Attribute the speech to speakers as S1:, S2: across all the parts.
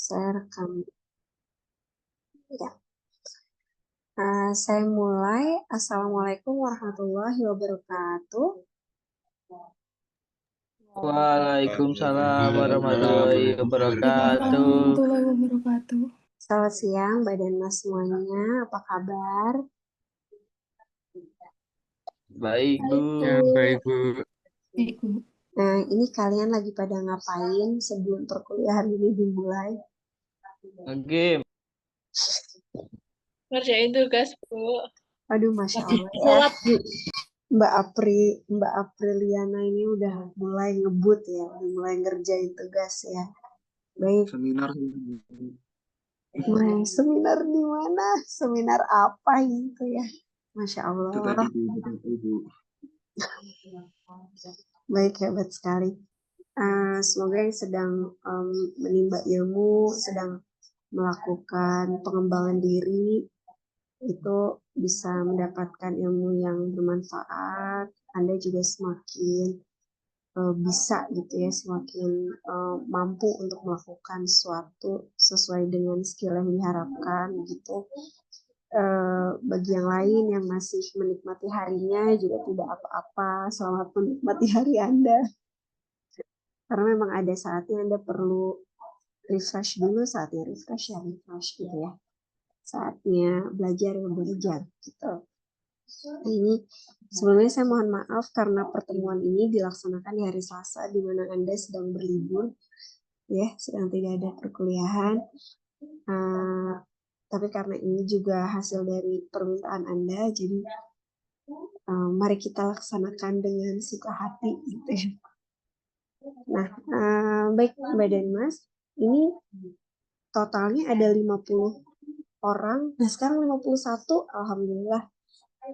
S1: Saya rekam. Ya. Saya mulai. Assalamualaikum warahmatullahi wabarakatuh.
S2: Waalaikumsalam warahmatullahi wabarakatuh.
S3: Warahmatullahi wabarakatuh.
S1: Selamat siang, Mbak dan Mas semuanya. Apa kabar?
S2: Baik, Bu.
S3: Ya, baik, Bu.
S1: Nah, ini kalian lagi pada ngapain sebelum perkuliahan ini dimulai?
S2: Game.
S4: Ngerjain tugas, Bu.
S1: Aduh, Masya Allah ya. Mbak Apriliana ini udah mulai ngebut ya, udah mulai ngerjain tugas ya. Baik. Seminar di mana? Seminar apa itu ya? Masya Allah. Baik, hebat sekali. Semoga yang sedang menimba ilmu, sedang melakukan pengembangan diri, itu bisa mendapatkan ilmu yang bermanfaat. Anda juga semakin bisa gitu ya, semakin mampu untuk melakukan sesuatu sesuai dengan skill yang diharapkan gitu. Bagi yang lain yang masih menikmati harinya juga tidak apa-apa, selamat menikmati hari Anda. Karena memang ada saatnya Anda perlu refresh dulu, saatnya refresh gitu ya. Saatnya belajar gitu. Ini sebelumnya saya mohon maaf karena pertemuan ini dilaksanakan di hari Selasa di mana Anda sedang berlibur ya, sedang tidak ada perkuliahan. Tapi karena ini juga hasil dari permintaan Anda, jadi mari kita laksanakan dengan suka hati gitu ya. Nah, baik Mbak dan Mas, ini totalnya ada 50 orang. Nah, sekarang 51, alhamdulillah.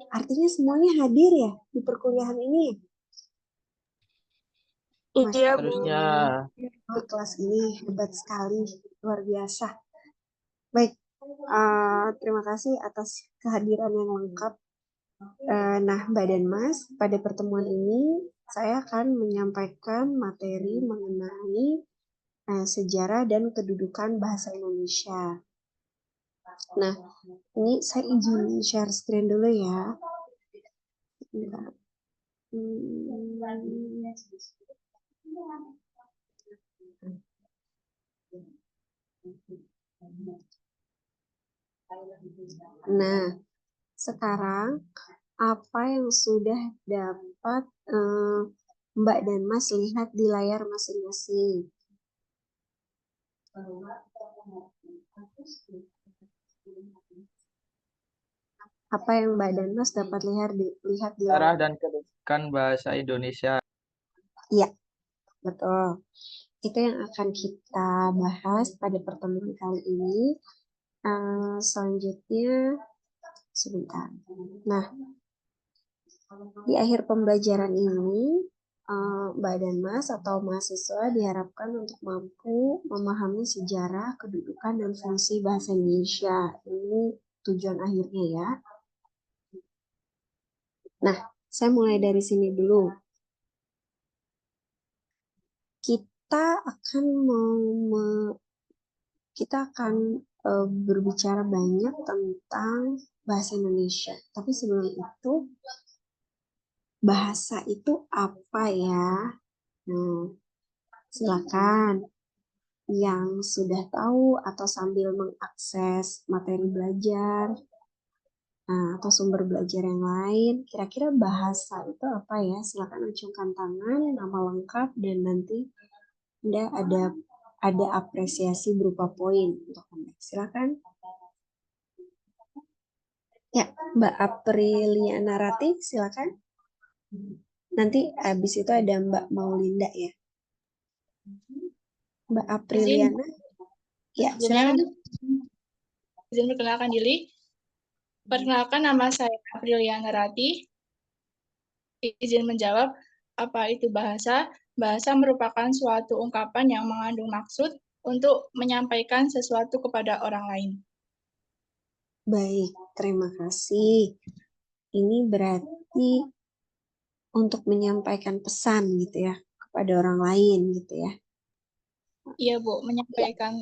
S1: Artinya semuanya hadir ya di perkuliahan ini.
S4: Iya, Bu.
S2: Harusnya.
S1: Kelas ini hebat sekali, luar biasa. Baik, terima kasih atas kehadiran yang lengkap. Nah, Mbak dan Mas, pada pertemuan ini saya akan menyampaikan materi mengenai sejarah dan kedudukan bahasa Indonesia. Nah, ini saya izin share screen dulu ya. Nah, sekarang apa yang sudah dapat Mbak dan Mas lihat di layar masing-masing? Apa yang Mbak dan Mas dapat lihat di
S2: Sejarah dan kedudukan bahasa Indonesia.
S1: Iya, betul. Itu yang akan kita bahas pada pertemuan kali ini. Selanjutnya, sebentar. Nah, di akhir pembelajaran ini, Mbak dan Mas atau mahasiswa diharapkan untuk mampu memahami sejarah, kedudukan, dan fungsi bahasa Indonesia. Ini tujuan akhirnya ya. Nah, saya mulai dari sini dulu. Kita akan berbicara banyak tentang bahasa Indonesia. Tapi sebelum itu, bahasa itu apa ya? Nah, silakan yang sudah tahu atau sambil mengakses materi belajar atau sumber belajar yang lain, kira-kira bahasa itu apa ya? Silakan acungkan tangan, nama lengkap, dan nanti Anda ada apresiasi berupa poin untuk Anda. Silakan. Ya, Mbak Apriliana Rati, silakan. Nanti habis itu ada Mbak Maulinda ya. Mbak Apriliana. Ya, silakan.
S4: Izin perkenalkan diri. Perkenalkan, nama saya Apriliana Rati. Izin menjawab, apa itu bahasa? Bahasa merupakan suatu ungkapan yang mengandung maksud untuk menyampaikan sesuatu kepada orang lain.
S1: Baik, terima kasih. Ini berarti untuk menyampaikan pesan gitu ya kepada orang lain gitu ya.
S4: Iya, Bu, menyampaikan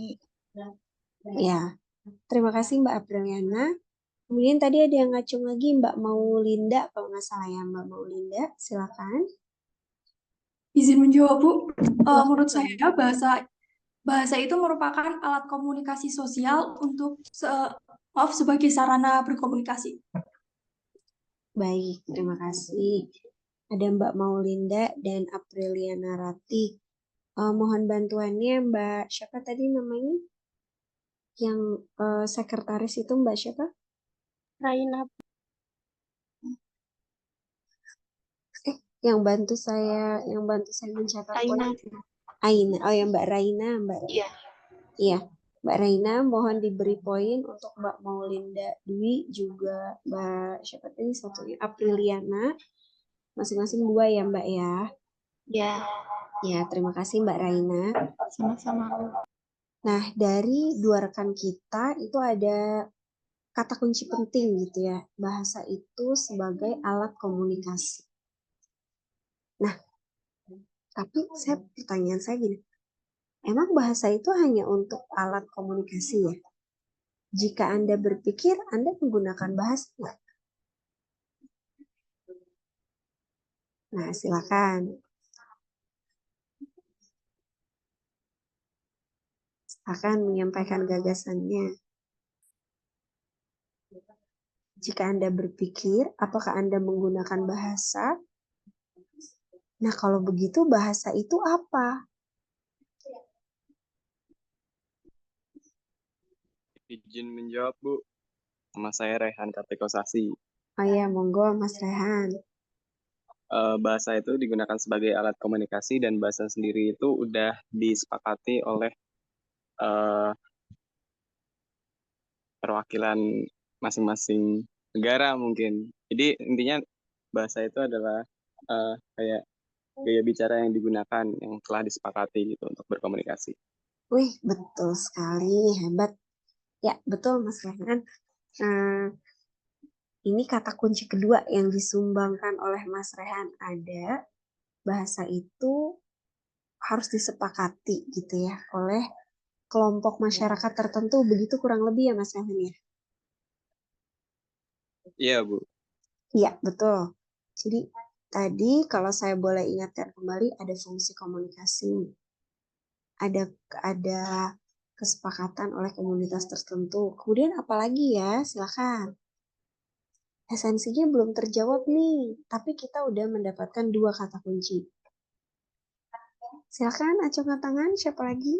S1: Ya, terima kasih Mbak Apriliana. Kemudian tadi ada yang ngacung lagi Mbak Maulinda, kalau nggak salah ya Mbak Maulinda, silakan.
S3: Izin menjawab, Bu. Menurut saya bahasa itu merupakan alat komunikasi sosial untuk sebagai sarana berkomunikasi.
S1: Baik, terima kasih. Ada Mbak Maulinda dan Apriliana Rati. Mohon bantuannya Mbak siapa tadi namanya? Yang sekretaris itu Mbak siapa?
S5: Raina.
S1: Yang bantu saya mencatat poin.
S5: Raina.
S1: Aina. Oh ya Mbak Raina,
S5: Iya.
S1: Iya, Mbak Raina mohon diberi poin untuk Mbak Maulinda Dwi juga Mbak siapa tadi satunya Apriliana. Masing-masing 2 ya Mbak ya.
S5: Ya.
S1: Ya, terima kasih Mbak Raina.
S5: Sama-sama.
S1: Nah, dari 2 rekan kita itu ada kata kunci penting gitu ya. Bahasa itu sebagai alat komunikasi. Nah, tapi pertanyaan saya gini. Emang bahasa itu hanya untuk alat komunikasi ya? Jika Anda berpikir, Anda menggunakan bahasa nggak? Nah, silakan. Akan menyampaikan gagasannya. Jika Anda berpikir, apakah Anda menggunakan bahasa? Nah, kalau begitu bahasa itu apa?
S6: Izin menjawab, Bu. Nama saya Rehan Kartikosasi.
S1: Oh ya, monggo Mas Rehan.
S6: Bahasa itu digunakan sebagai alat komunikasi dan bahasa sendiri itu udah disepakati oleh perwakilan masing-masing negara mungkin. Jadi intinya bahasa itu adalah kayak gaya bicara yang digunakan yang telah disepakati gitu untuk berkomunikasi.
S1: Wih, betul sekali, hebat. Ya, betul Mas Rehan. Ini kata kunci kedua yang disumbangkan oleh Mas Rehan ada bahasa itu harus disepakati gitu ya oleh kelompok masyarakat tertentu, begitu kurang lebih ya Mas Rehan ya?
S6: Iya, Bu.
S1: Iya, betul. Jadi tadi kalau saya boleh ingatkan kembali ada fungsi komunikasi. Ada kesepakatan oleh komunitas tertentu. Kemudian apalagi ya? Silakan. Esensinya belum terjawab nih, tapi kita udah mendapatkan 2 kata kunci. Silakan acungkan tangan, siapa lagi?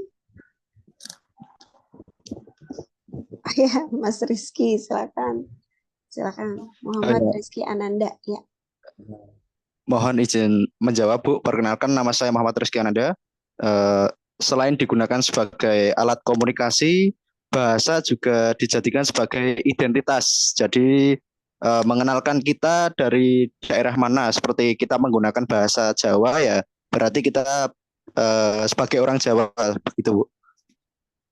S1: Ya, Mas Rizky, silakan. Silakan, Muhammad Rizky Ananda, ya.
S7: Mohon izin menjawab, Bu. Perkenalkan, nama saya Muhammad Rizky Ananda. Selain digunakan sebagai alat komunikasi, bahasa juga dijadikan sebagai identitas. Jadi mengenalkan kita dari daerah mana. Seperti kita menggunakan bahasa Jawa ya, berarti kita sebagai orang Jawa begitu, Bu.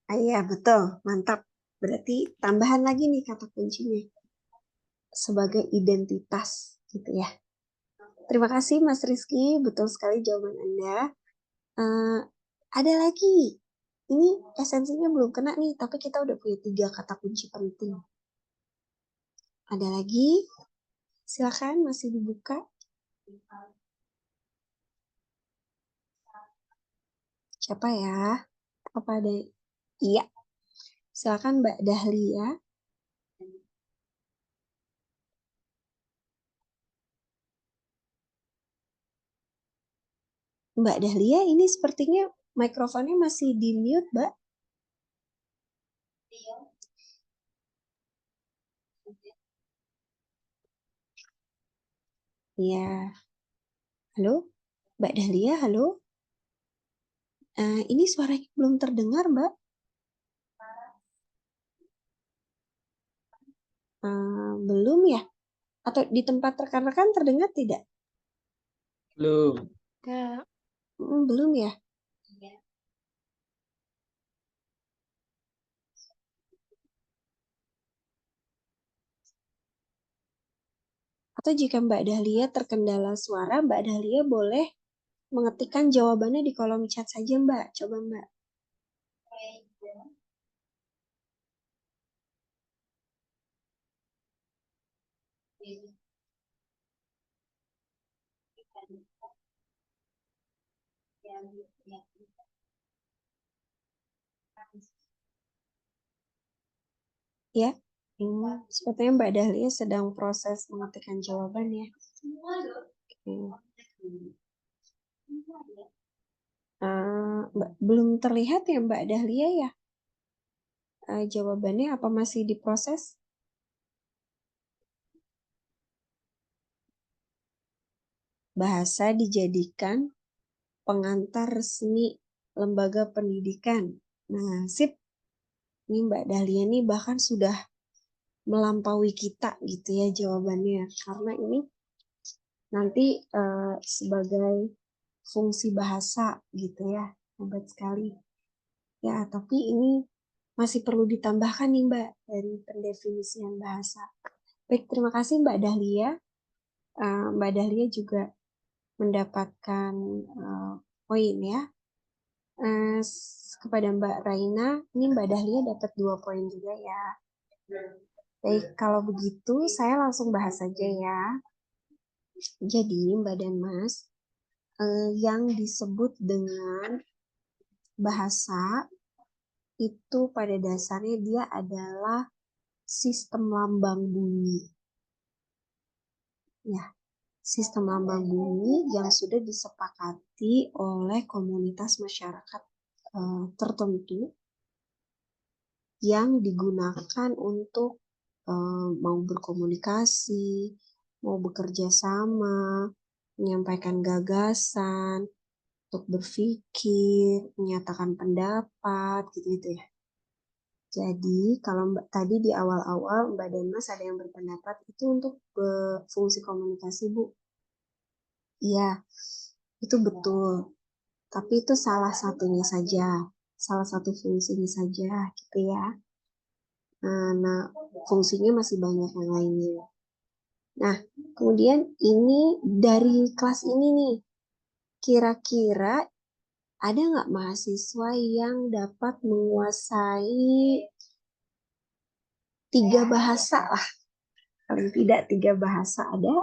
S1: Iya, betul. Mantap. Berarti tambahan lagi nih kata kuncinya. Sebagai identitas gitu ya. Terima kasih Mas Rizky, betul sekali jawaban Anda. Ada lagi. Ini esensinya belum kena nih, tapi kita udah punya 3 kata kunci penting. Ada lagi? Silakan, masih dibuka. Siapa ya? Apa ada? Iya. Silakan Mbak Dahlia. Mbak Dahlia, ini sepertinya mikrofonnya masih di mute, Mbak. Iya. Halo? Mbak Dahlia, halo? Ini suaranya belum terdengar, Mbak. Belum ya? Atau di tempat rekan-rekan terdengar tidak?
S2: Belum.
S5: Enggak.
S1: Belum ya? Atau jika Mbak Dahlia terkendala suara, Mbak Dahlia boleh mengetikkan jawabannya di kolom chat saja, Mbak. Coba, Mbak. Ya, sepertinya Mbak Dahlia sedang proses mengetikkan jawaban ya. Oke. Belum terlihat ya Mbak Dahlia ya? Jawabannya apa masih diproses? Bahasa dijadikan pengantar resmi lembaga pendidikan. Nah, sip. Ini Mbak Dahlia ini bahkan sudah melampaui kita gitu ya jawabannya. Karena ini nanti sebagai fungsi bahasa gitu ya. Hebat sekali. Ya, tapi ini masih perlu ditambahkan nih Mbak dari pendefinisian bahasa. Baik, terima kasih Mbak Dahlia. Mbak Dahlia juga mendapatkan poin ya. Kepada Mbak Raina, ini Mbak Dahlia dapat 2 poin juga ya. Baik, kalau begitu saya langsung bahas saja ya. Jadi Mbak dan Mas, yang disebut dengan bahasa itu pada dasarnya dia adalah sistem lambang bunyi. Ya, sistem lambang bunyi yang sudah disepakati oleh komunitas masyarakat tertentu yang digunakan untuk mau berkomunikasi, mau bekerja sama, menyampaikan gagasan, untuk berpikir, menyatakan pendapat, gitu-gitu ya. Jadi kalau tadi di awal-awal Mbak dan Mas ada yang berpendapat itu untuk fungsi komunikasi, Bu. Iya, itu betul. Tapi itu salah satunya saja, salah satu fungsinya saja, gitu ya. Nah, fungsinya masih banyak yang lainnya. Nah, kemudian ini dari kelas ini nih, kira-kira ada nggak mahasiswa yang dapat menguasai 3 bahasa lah? Paling tidak 3 bahasa ada?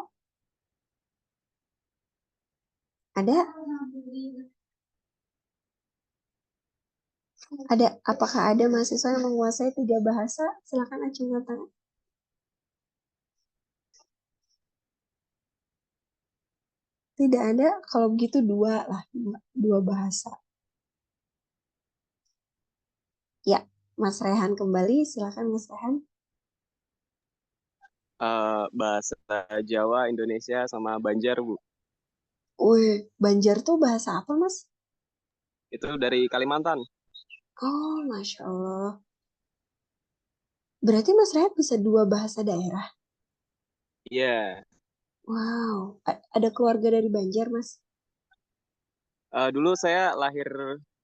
S1: Ada? Ada, apakah ada mahasiswa yang menguasai 3 bahasa? Silakan acungkan tangan. Tidak ada, kalau begitu 2 lah, 2 bahasa. Ya, Mas Rehan kembali, silakan Mas Rehan.
S6: Bahasa Jawa, Indonesia, sama Banjar, Bu.
S1: Wih, Banjar tuh bahasa apa, Mas?
S6: Itu dari Kalimantan.
S1: Oh, Masya Allah. Berarti Mas Rehan bisa 2 bahasa daerah?
S6: Iya.
S1: Wow, ada keluarga dari Banjar, Mas?
S6: Dulu saya lahir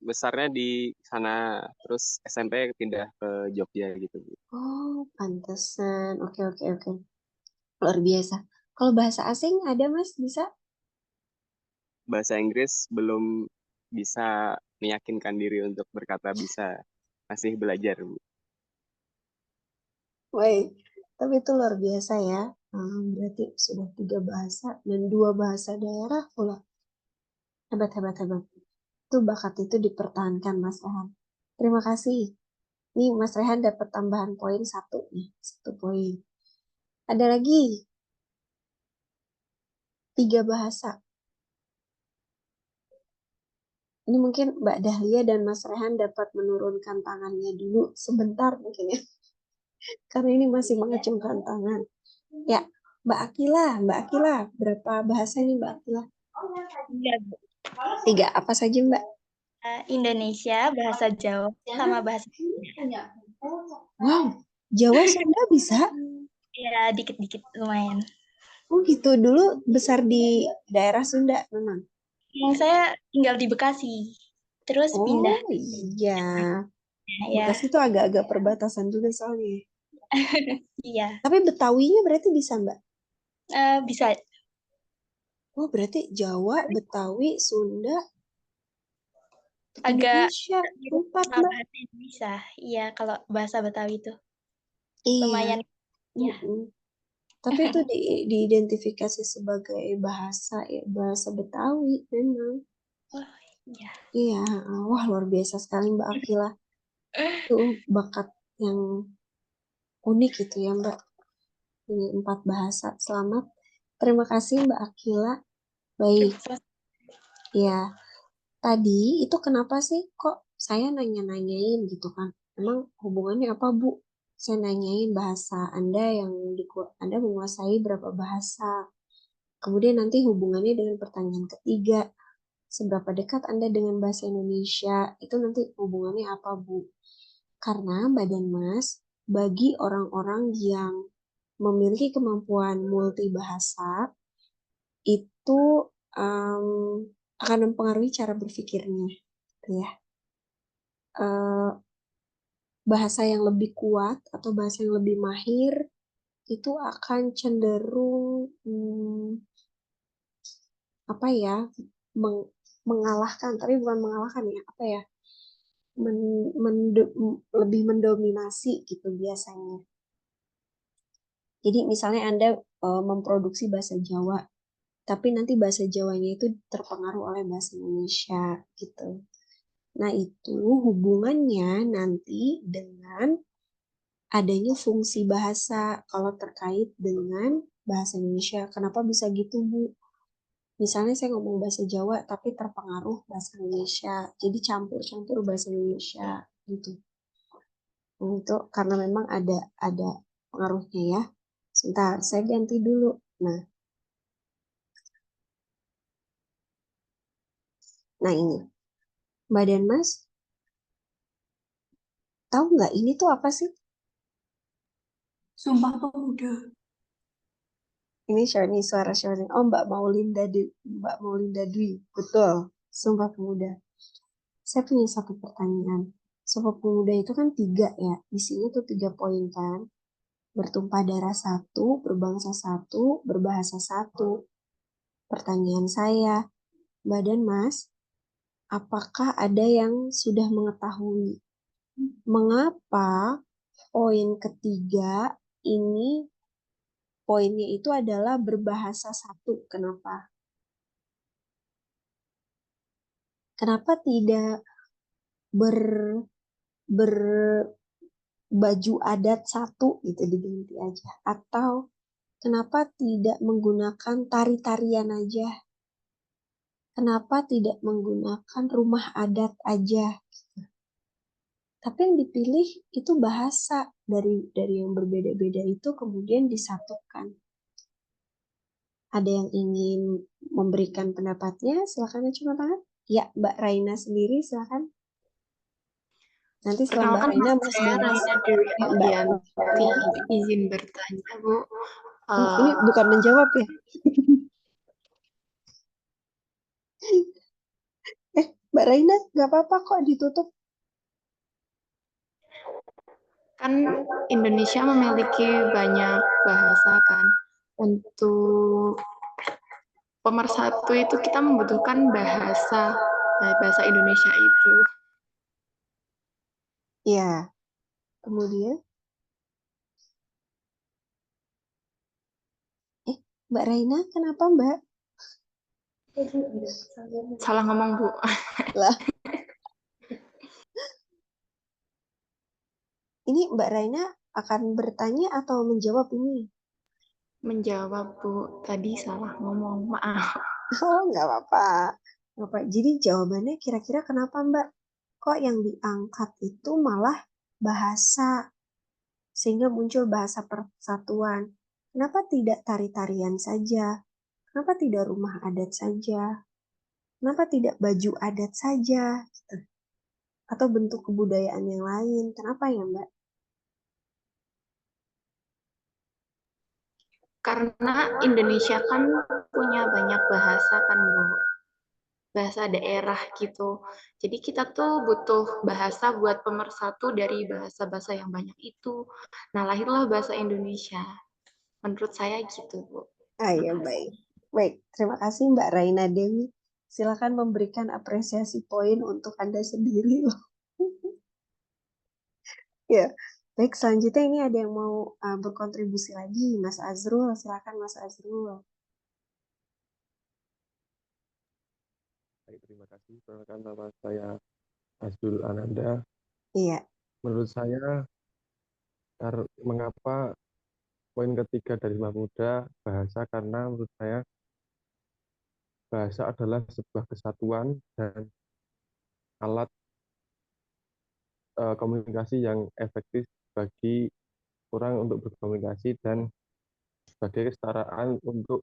S6: besarnya di sana, terus SMP pindah ke Jogja gitu, Bu.
S1: Oh, pantesan. Oke, oke, oke. Luar biasa. Kalau bahasa asing ada, Mas? Bisa?
S6: Bahasa Inggris belum bisa meyakinkan diri untuk berkata bisa. Masih belajar, Bu.
S1: Woi, tapi itu luar biasa ya. Berarti sudah 3 bahasa dan 2 bahasa daerah pula. Hebat, hebat, hebat. Itu bakat itu dipertahankan, Mas Rehan. Terima kasih. Nih, Mas Rehan dapat tambahan poin 1 nih. 1 poin. Ada lagi 3 bahasa. Ini mungkin Mbak Dahlia dan Mas Rehan dapat menurunkan tangannya dulu sebentar mungkin ya. Karena ini masih mengacungkan tangan. Ya, Mbak Akila, berapa bahasa ini Mbak Akila? 3, apa saja Mbak?
S5: Indonesia, bahasa Jawa, sama bahasa
S1: Wow, Jawa Sunda bisa?
S5: ya dikit-dikit lumayan.
S1: Oh gitu, dulu besar di daerah Sunda memang?
S5: Yang saya tinggal di Bekasi, terus pindah
S1: Oh iya,
S5: ya.
S1: Bekasi itu agak-agak perbatasan juga soalnya.
S5: Iya,
S1: Tapi Betawinya berarti bisa Mbak?
S5: bisa
S1: Oh berarti Jawa, Betawi, Sunda,
S5: agak
S1: Indonesia, 4
S5: sama
S1: Mbak.
S5: bahasa Indonesia. Iya, kalau bahasa Betawi itu
S1: Iya.
S5: lumayan ya.
S1: Mm-mm. Tapi itu diidentifikasi sebagai bahasa ya, bahasa Betawi memang.
S5: Oh, iya.
S1: Iya, wah luar biasa sekali Mbak Akila. Itu bakat yang unik gitu ya Mbak. Ini 4 bahasa. Selamat. Terima kasih Mbak Akila. Baik, ya. Tadi itu kenapa sih kok saya nanya-nanyain gitu kan? Emang hubungannya apa Bu? Saya nanyain bahasa Anda yang Anda menguasai berapa bahasa. Kemudian nanti hubungannya dengan pertanyaan ketiga. Seberapa dekat Anda dengan bahasa Indonesia? Itu nanti hubungannya apa Bu? Karena Badan Mas, bagi orang-orang yang memiliki kemampuan multibahasa, itu akan mempengaruhi cara berpikirnya. Gitu ya. Bahasa yang lebih kuat atau bahasa yang lebih mahir itu akan cenderung apa ya mengalahkan, tapi bukan mengalahkan ya, apa ya, lebih mendominasi gitu biasanya. Jadi misalnya Anda memproduksi bahasa Jawa, tapi nanti bahasa Jawanya itu terpengaruh oleh bahasa Indonesia gitu. Nah, itu hubungannya nanti dengan adanya fungsi bahasa kalau terkait dengan bahasa Indonesia. Kenapa bisa gitu, Bu? Misalnya saya ngomong bahasa Jawa tapi terpengaruh bahasa Indonesia. Jadi campur-campur bahasa Indonesia gitu. Nah, itu karena memang ada pengaruhnya ya. Sebentar, saya ganti dulu. Nah ini. Mbak dan Mas, tahu nggak ini tuh apa sih?
S3: Sumpah Pemuda.
S1: Ini Shoni, suara Shoni. Oh, Mbak Maulinda Dwi. Betul. Sumpah Pemuda. Saya punya satu pertanyaan. Sumpah Pemuda itu kan 3 ya. Isinya tuh 3 poin kan. Bertumpah darah 1, berbangsa 1, berbahasa 1. Pertanyaan saya, Mbak dan Mas, apakah ada yang sudah mengetahui mengapa poin ketiga ini poinnya itu adalah berbahasa 1? Kenapa? Kenapa tidak berbaju adat 1 gitu diganti aja? Atau kenapa tidak menggunakan tari-tarian aja? Kenapa tidak menggunakan rumah adat aja? Tapi yang dipilih itu bahasa dari yang berbeda-beda itu kemudian disatukan. Ada yang ingin memberikan pendapatnya? Silakan aja tangan. Ya, Mbak Raina sendiri silakan. Nanti setelah Mbak
S8: Perkenalkan,
S1: Raina,
S8: nama
S1: Mas
S8: saya
S1: Dimas.
S8: Raina Dewi
S1: Ya, Mbak.
S8: Aldianti. Izin bertanya, Bu.
S1: Ini bukan menjawab ya? Mbak Raina, nggak apa-apa kok ditutup.
S8: Kan Indonesia memiliki banyak bahasa kan. Untuk pemersatu itu kita membutuhkan bahasa Indonesia itu.
S1: Ya, kemudian. Mbak Raina, kenapa Mbak?
S8: Salah ngomong, Bu.
S1: Lah. Ini Mbak Raina akan bertanya atau menjawab ini?
S8: Menjawab, Bu. Tadi salah ngomong, maaf.
S1: Oh, nggak apa-apa. Jadi jawabannya kira-kira kenapa Mbak? Kok yang diangkat itu malah bahasa? Sehingga muncul bahasa persatuan. Kenapa tidak tari-tarian saja? Kenapa tidak rumah adat saja? Kenapa tidak baju adat saja? Gitu. Atau bentuk kebudayaan yang lain? Kenapa ya Mbak?
S8: Karena Indonesia kan punya banyak bahasa kan, Bu. Bahasa daerah gitu. Jadi kita tuh butuh bahasa buat pemersatu dari bahasa-bahasa yang banyak itu. Nah, lahirlah bahasa Indonesia. Menurut saya gitu, Bu.
S1: Ya baik. Baik, terima kasih Mbak Raina Dewi. Silakan memberikan apresiasi poin untuk Anda sendiri. Ya, Baik, selanjutnya ini ada yang mau berkontribusi lagi. Mas Azrul, silakan Mas Azrul.
S9: Baik, terima kasih. Perkenalkan, nama saya Azrul Ananda.
S1: Iya.
S9: Menurut saya, mengapa poin ketiga dari Sumpah Pemuda bahasa, karena menurut saya bahasa adalah sebuah kesatuan dan alat komunikasi yang efektif bagi orang untuk berkomunikasi dan sebagai kesetaraan untuk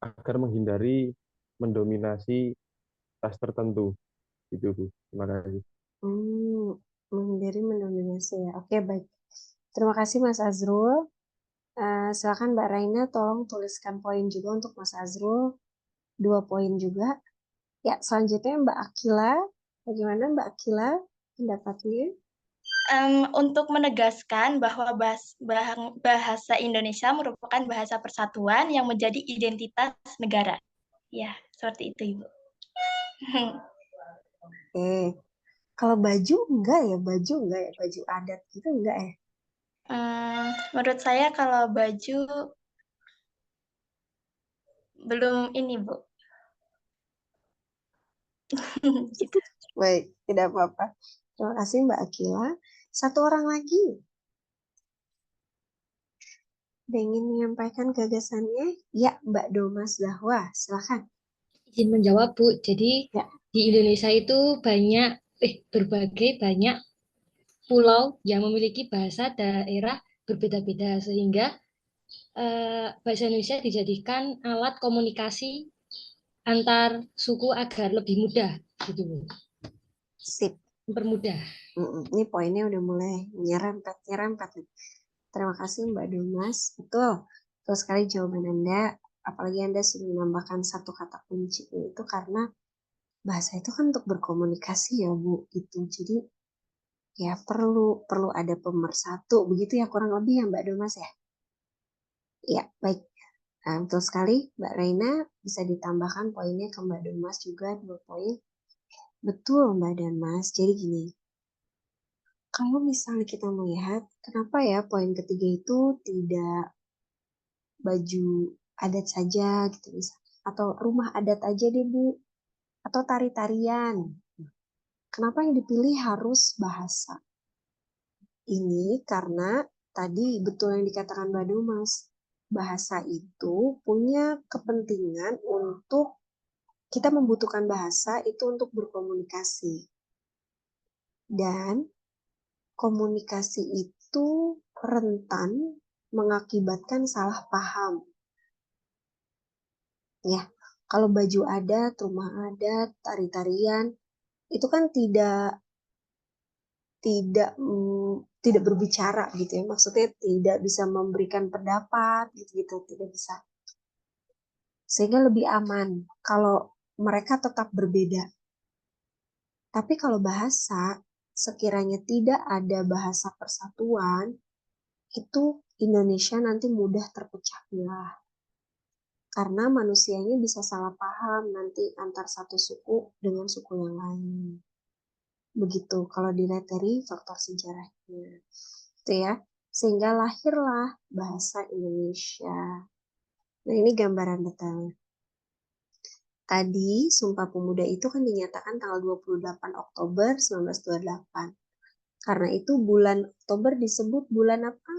S9: agar menghindari mendominasi ras tertentu. Itu, Bu. Terima kasih.
S1: Menghindari mendominasi ya. Oke, baik. Terima kasih Mas Azrul. Silakan Mbak Raina, tolong tuliskan poin juga untuk Mas Azrul. 2 poin juga. Ya, selanjutnya Mbak Akila. Bagaimana Mbak Akila pendapatnya?
S5: Untuk menegaskan bahwa bahasa Indonesia merupakan bahasa persatuan yang menjadi identitas negara. Ya, seperti itu, Ibu.
S1: Oke. Kalau baju enggak ya? Baju enggak ya? Baju adat gitu enggak ya?
S5: Menurut saya kalau baju belum ini, Bu. Gitu.
S1: Baik, tidak apa-apa. Terima kasih Mbak Akila. 1 orang lagi. Ada ingin menyampaikan gagasannya? Ya, Mbak Domas Zahwa, silakan.
S10: Izin menjawab, Bu. Jadi
S1: Ya.
S10: di Indonesia itu berbagai banyak pulau yang memiliki bahasa daerah berbeda-beda, sehingga bahasa Indonesia dijadikan alat komunikasi antar suku agar lebih mudah, gitu, Bu.
S1: Sip.
S10: Mempermudah.
S1: Ini poinnya udah mulai nyerempet. Terima kasih Mbak Domas. Betul sekali jawaban Anda. Apalagi Anda sudah menambahkan 1 kata kunci, itu karena bahasa itu kan untuk berkomunikasi ya Bu. Gitu. Jadi ya perlu ada pemersatu. Begitu ya kurang lebih ya Mbak Domas ya. Ya, baik. Nah, betul sekali Mbak Reina, bisa ditambahkan poinnya ke Mbak Domas juga 2 poin. Betul Mbak Domas. Jadi gini. Kalau misalnya kita melihat, kenapa ya poin ketiga itu tidak baju adat saja gitu misalnya, atau rumah adat aja deh Bu, atau tari-tarian. Kenapa yang dipilih harus bahasa? Ini karena tadi betul yang dikatakan Mbak Domas, bahasa itu punya kepentingan untuk kita membutuhkan bahasa itu untuk berkomunikasi. Dan komunikasi itu rentan mengakibatkan salah paham. Ya, kalau baju adat, rumah adat, tari-tarian, itu kan tidak berbicara gitu ya. Maksudnya tidak bisa memberikan pendapat gitu, tidak bisa. Sehingga lebih aman kalau mereka tetap berbeda. Tapi kalau bahasa, sekiranya tidak ada bahasa persatuan, itu Indonesia nanti mudah terpecah belah. Karena manusianya bisa salah paham nanti antar satu suku dengan suku yang lain. Begitu kalau dilihat dari faktor sejarahnya. Itu ya. Sehingga lahirlah bahasa Indonesia. Nah, ini gambaran detailnya. Tadi Sumpah Pemuda itu kan dinyatakan tanggal 28 Oktober 1928. Karena itu bulan Oktober disebut bulan apa?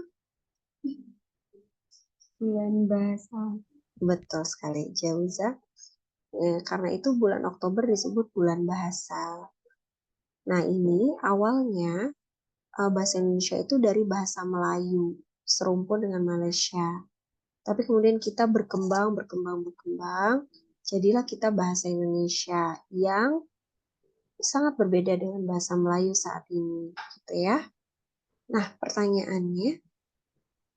S1: Bulan bahasa. Betul sekali, Jauza. Karena itu bulan Oktober disebut bulan bahasa. Nah, ini awalnya bahasa Indonesia itu dari bahasa Melayu, serumpun dengan Malaysia. Tapi kemudian kita berkembang, jadilah kita bahasa Indonesia yang sangat berbeda dengan bahasa Melayu saat ini, gitu ya. Nah, pertanyaannya,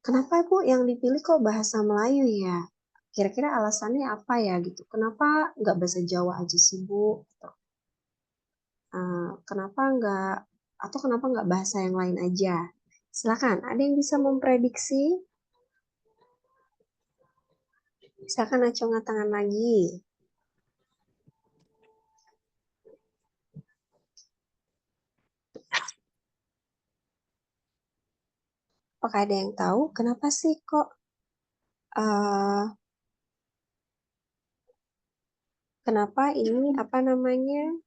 S1: kenapa Bu yang dipilih kok bahasa Melayu ya? Kira-kira alasannya apa ya gitu? Kenapa nggak bahasa Jawa aja sih Bu? Gitu. Kenapa nggak bahasa yang lain aja? Silakan, ada yang bisa memprediksi? Silakan acungan tangan lagi. Apakah ada yang tahu kenapa sih kok kenapa ini apa namanya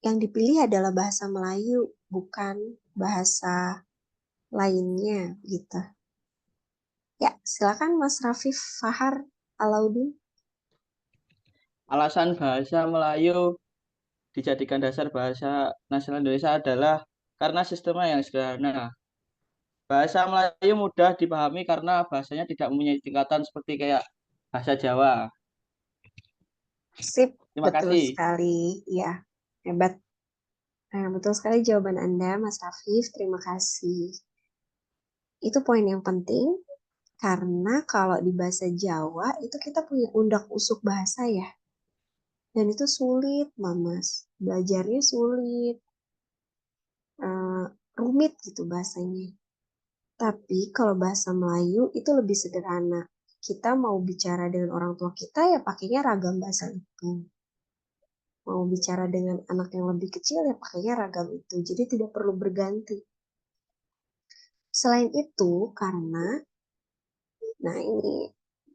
S1: yang dipilih adalah bahasa Melayu, bukan bahasa lainnya gitu. Ya, silakan Mas Rafif Fahar Alaudin.
S2: Alasan bahasa Melayu dijadikan dasar bahasa nasional Indonesia adalah karena sistemnya yang sederhana. Bahasa Melayu mudah dipahami karena bahasanya tidak mempunyai tingkatan seperti kayak bahasa Jawa.
S1: Sip,
S2: Terima
S1: betul
S2: kasih.
S1: sekali. Ya, hebat. Nah, betul sekali jawaban Anda, Mas Rafif. Terima kasih. Itu poin yang penting, karena kalau di bahasa Jawa, itu kita punya undak-usuk bahasa ya. Dan itu sulit, Mas. Belajarnya sulit. Rumit gitu bahasanya. Tapi kalau bahasa Melayu itu lebih sederhana. Kita mau bicara dengan orang tua kita ya pakainya ragam bahasa itu. Mau bicara dengan anak yang lebih kecil ya pakainya ragam itu. Jadi tidak perlu berganti. Selain itu karena, nah ini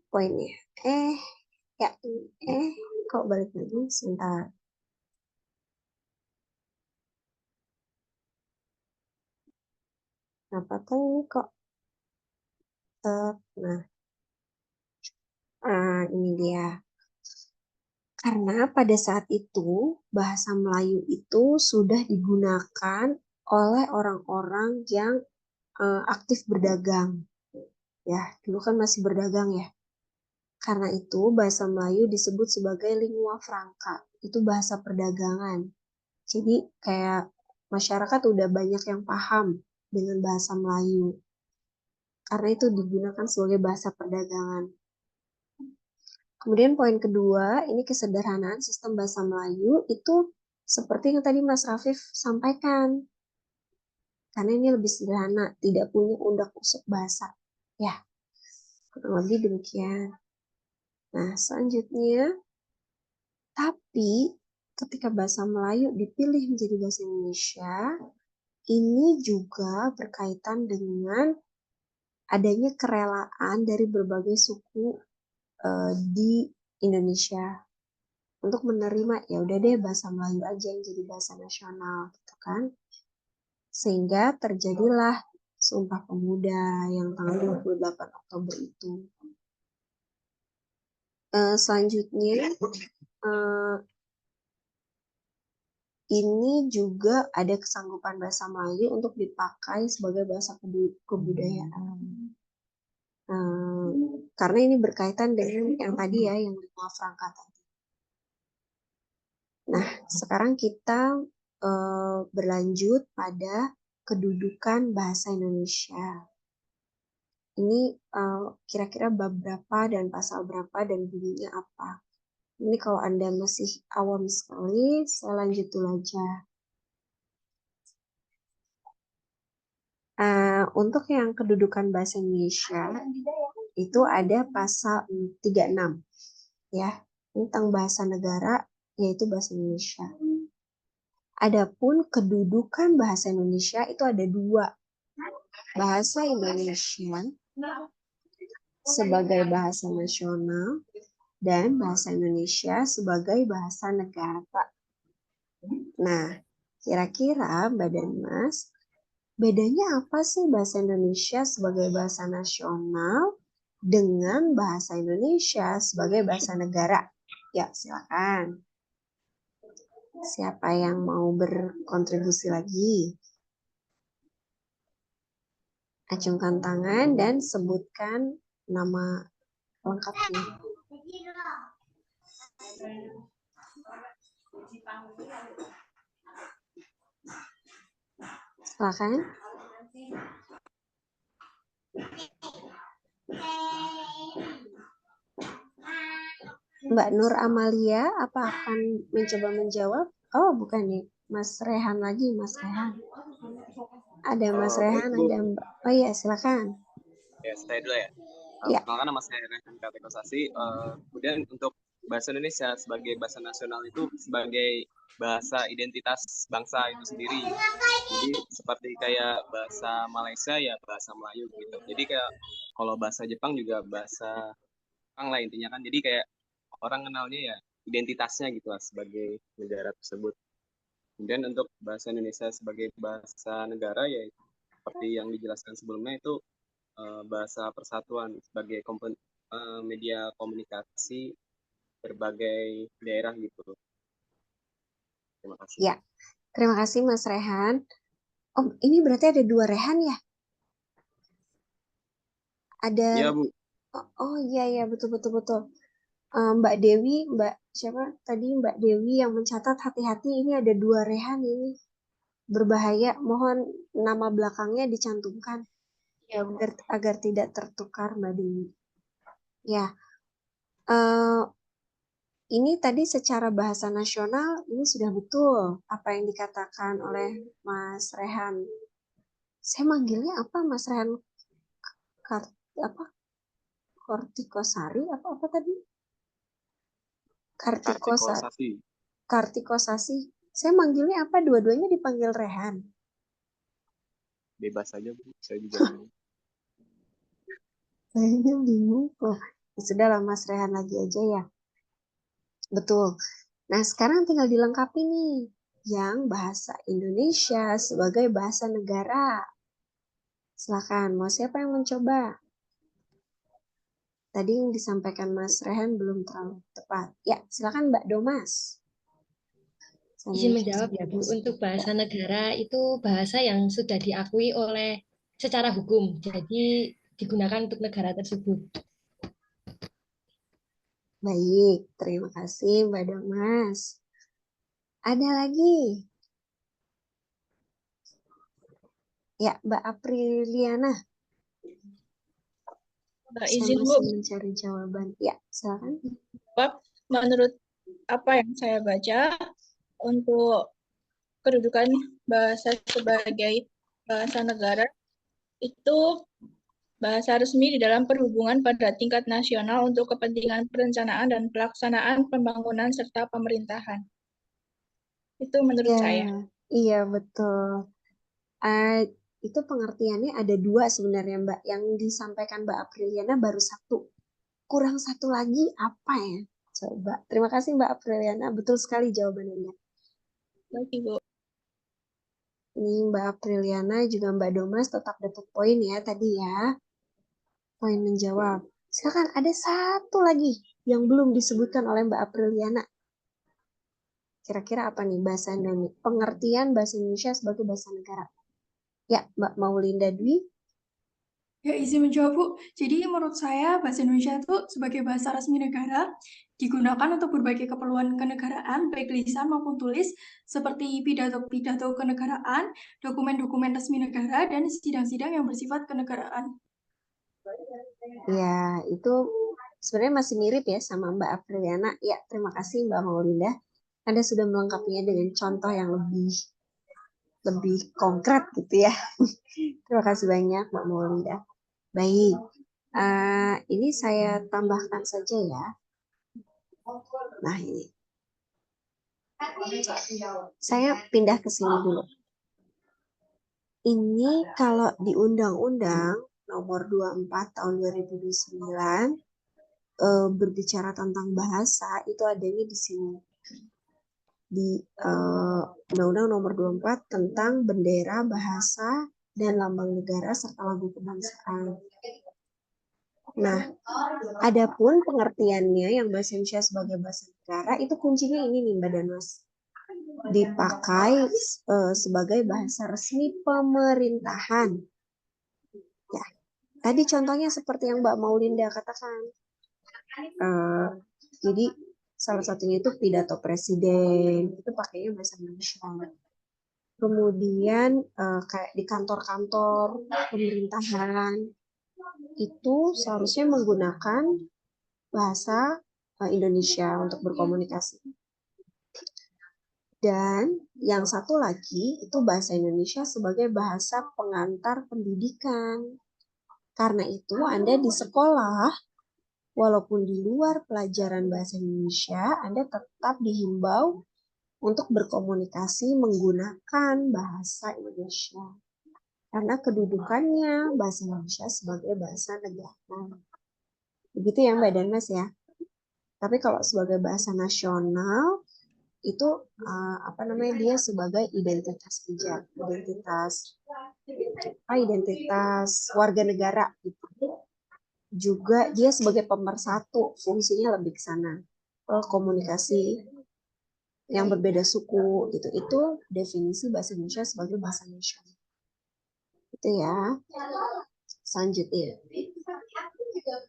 S1: poinnya. Kok balik lagi? Sebentar. Kenapa tuh ini kok? Nah, ini dia. Karena pada saat itu bahasa Melayu itu sudah digunakan oleh orang-orang yang aktif berdagang. Ya, dulu kan masih berdagang ya. Karena itu bahasa Melayu disebut sebagai lingua franca. Itu bahasa perdagangan. Jadi kayak masyarakat udah banyak yang paham dengan bahasa Melayu. Karena itu digunakan sebagai bahasa perdagangan. Kemudian poin kedua, ini kesederhanaan sistem bahasa Melayu itu seperti yang tadi Mas Rafif sampaikan. Karena ini lebih sederhana, tidak punya undak-usuk bahasa. Ya, kurang lebih demikian. Nah, selanjutnya, tapi ketika bahasa Melayu dipilih menjadi bahasa Indonesia, ini juga berkaitan dengan adanya kerelaan dari berbagai suku di Indonesia untuk menerima ya udah deh bahasa Melayu aja yang jadi bahasa nasional gitu kan. Sehingga terjadilah Sumpah Pemuda yang tanggal 28 Oktober itu. Selanjutnya ini juga ada kesanggupan bahasa Melayu untuk dipakai sebagai bahasa kebudayaan. Karena ini berkaitan dengan yang tadi ya, yang lingua franca tadi. Nah, sekarang kita berlanjut pada kedudukan bahasa Indonesia. Ini kira-kira bab berapa dan pasal berapa dan bunyinya apa. Ini kalau Anda masih awam sekali, saya lanjut dulu aja. Untuk yang kedudukan bahasa Indonesia, itu ada pasal 36. Ya, tentang bahasa negara, yaitu bahasa Indonesia. Adapun kedudukan bahasa Indonesia itu ada dua. Bahasa Indonesia sebagai bahasa nasional dan bahasa Indonesia sebagai bahasa negara. Nah, kira-kira Mbak dan Mas, bedanya apa sih bahasa Indonesia sebagai bahasa nasional dengan bahasa Indonesia sebagai bahasa negara? Ya, silakan. Siapa yang mau berkontribusi lagi? Acungkan tangan dan sebutkan nama lengkapnya. Silakan. Mbak Nur Amalia, apa akan mencoba menjawab? Oh, bukan nih. Mas Rehan lagi, Mas Rehan. Ada Mas Rehan, ada Mbak. Oh iya, silakan.
S6: Ya, saya dulu ya. Perkenalkan nama saya Rehan Katekosasi. Kemudian untuk bahasa Indonesia sebagai bahasa nasional itu sebagai bahasa identitas bangsa itu sendiri. Jadi seperti kayak bahasa Malaysia ya bahasa Melayu gitu. Jadi kayak kalau bahasa Jepang juga bahasa Jepang lah intinya kan. Jadi kayak orang kenalnya ya identitasnya gitu lah sebagai negara tersebut. Kemudian untuk bahasa Indonesia sebagai bahasa negara ya seperti yang dijelaskan sebelumnya itu bahasa persatuan sebagai media komunikasi berbagai daerah gitu. Terima kasih.
S1: Ya, terima kasih Mas Rehan. Oh, ini berarti ada 2 Rehan ya? Ada.
S6: Iya, Bu.
S1: Oh iya betul. Mbak Dewi, Mbak siapa tadi Mbak Dewi yang mencatat hati-hati ini ada 2 Rehan ini berbahaya. Mohon nama belakangnya dicantumkan
S8: Ya, Bu.
S1: agar tidak tertukar Mbak Dewi. Ya, eh, ini tadi secara bahasa nasional ini sudah betul apa yang dikatakan oleh Mas Rehan. Saya manggilnya apa Mas Rehan? Kortikosari apa tadi? Kartikosasi. Saya manggilnya apa? Dua-duanya dipanggil Rehan.
S6: Bebas saja, Bu. Saya juga bingung.
S1: Saya bingung. Oh, ya sudahlah Mas Rehan lagi aja ya. Betul. Nah, sekarang tinggal dilengkapi nih yang bahasa Indonesia sebagai bahasa negara. Silakan, mau siapa yang mencoba? Tadi yang disampaikan Mas Rehan belum terlalu tepat. Ya, silakan Mbak Domas.
S10: Izin menjawab ya Bu, untuk bahasa negara itu bahasa yang sudah diakui oleh secara hukum, jadi digunakan untuk negara tersebut.
S1: Baik, terima kasih Mbak Domas. Ada lagi? Ya, Mbak Apriliana.
S4: Izin
S1: saya
S4: Bu,
S1: masih mencari jawaban. Ya, silakan.
S4: Menurut apa yang saya baca, untuk kedudukan bahasa sebagai bahasa negara itu bahasa resmi di dalam perhubungan pada tingkat nasional untuk kepentingan perencanaan dan pelaksanaan pembangunan serta pemerintahan. Itu menurut saya.
S1: Iya, betul. Itu pengertiannya ada 2 sebenarnya Mbak. Yang disampaikan Mbak Apriliana baru 1. Kurang 1 lagi apa ya? Coba. Terima kasih Mbak Apriliana. Betul sekali jawabannya.
S4: Baik, Ibu.
S1: Ini Mbak Apriliana juga Mbak Domas tetap dapat poin ya tadi ya. Poin menjawab. Silakan ada 1 lagi yang belum disebutkan oleh Mbak Apriliana. Kira-kira apa nih bahasa Indonesia? Pengertian bahasa Indonesia sebagai bahasa negara. Ya, Mbak Maulinda Dwi.
S3: Ya, izin menjawab, Bu. Jadi menurut saya bahasa Indonesia itu sebagai bahasa resmi negara digunakan untuk berbagai keperluan kenegaraan, baik lisan maupun tulis, seperti pidato-pidato kenegaraan, dokumen-dokumen resmi negara, dan sidang-sidang yang bersifat kenegaraan.
S1: Ya, itu sebenarnya masih mirip ya sama Mbak Apriliana. Ya, terima kasih Mbak Maulinda. Anda sudah melengkapinya dengan contoh yang lebih konkret gitu ya. Terima kasih banyak Mbak Maulinda. Baik, ini saya tambahkan saja ya. Nah ini, saya pindah ke sini dulu. Ini kalau di Undang-Undang Nomor 24 Tahun 2009 berbicara tentang bahasa itu adanya di sini. Di Undang-Undang Nomor 24 tentang bendera, bahasa, dan lambang negara serta lagu kebangsaan. Nah, adapun pengertiannya yang bahasa Indonesia sebagai bahasa negara itu kuncinya ini nih Mbak Danas. Dipakai sebagai bahasa resmi pemerintahan. Ya, tadi contohnya seperti yang Mbak Maulinda katakan. Jadi salah satunya itu pidato presiden itu pakainya bahasa Indonesia. Kemudian kayak di kantor-kantor pemerintahan itu seharusnya menggunakan bahasa Indonesia untuk berkomunikasi. Dan yang satu lagi itu bahasa Indonesia sebagai bahasa pengantar pendidikan. Karena itu Anda di sekolah, walaupun di luar pelajaran bahasa Indonesia, Anda tetap dihimbau untuk berkomunikasi menggunakan bahasa Indonesia. Karena kedudukannya bahasa Indonesia sebagai bahasa negara. Begitu ya Mbak dan Mas ya. Tapi kalau sebagai bahasa nasional itu dia sebagai identitas pijak, identitas warga negara gitu. Juga dia sebagai pemersatu, fungsinya lebih ke sana, komunikasi yang berbeda suku gitu. Itu definisi bahasa Indonesia sebagai bahasa nasional. Itu ya. Selanjutnya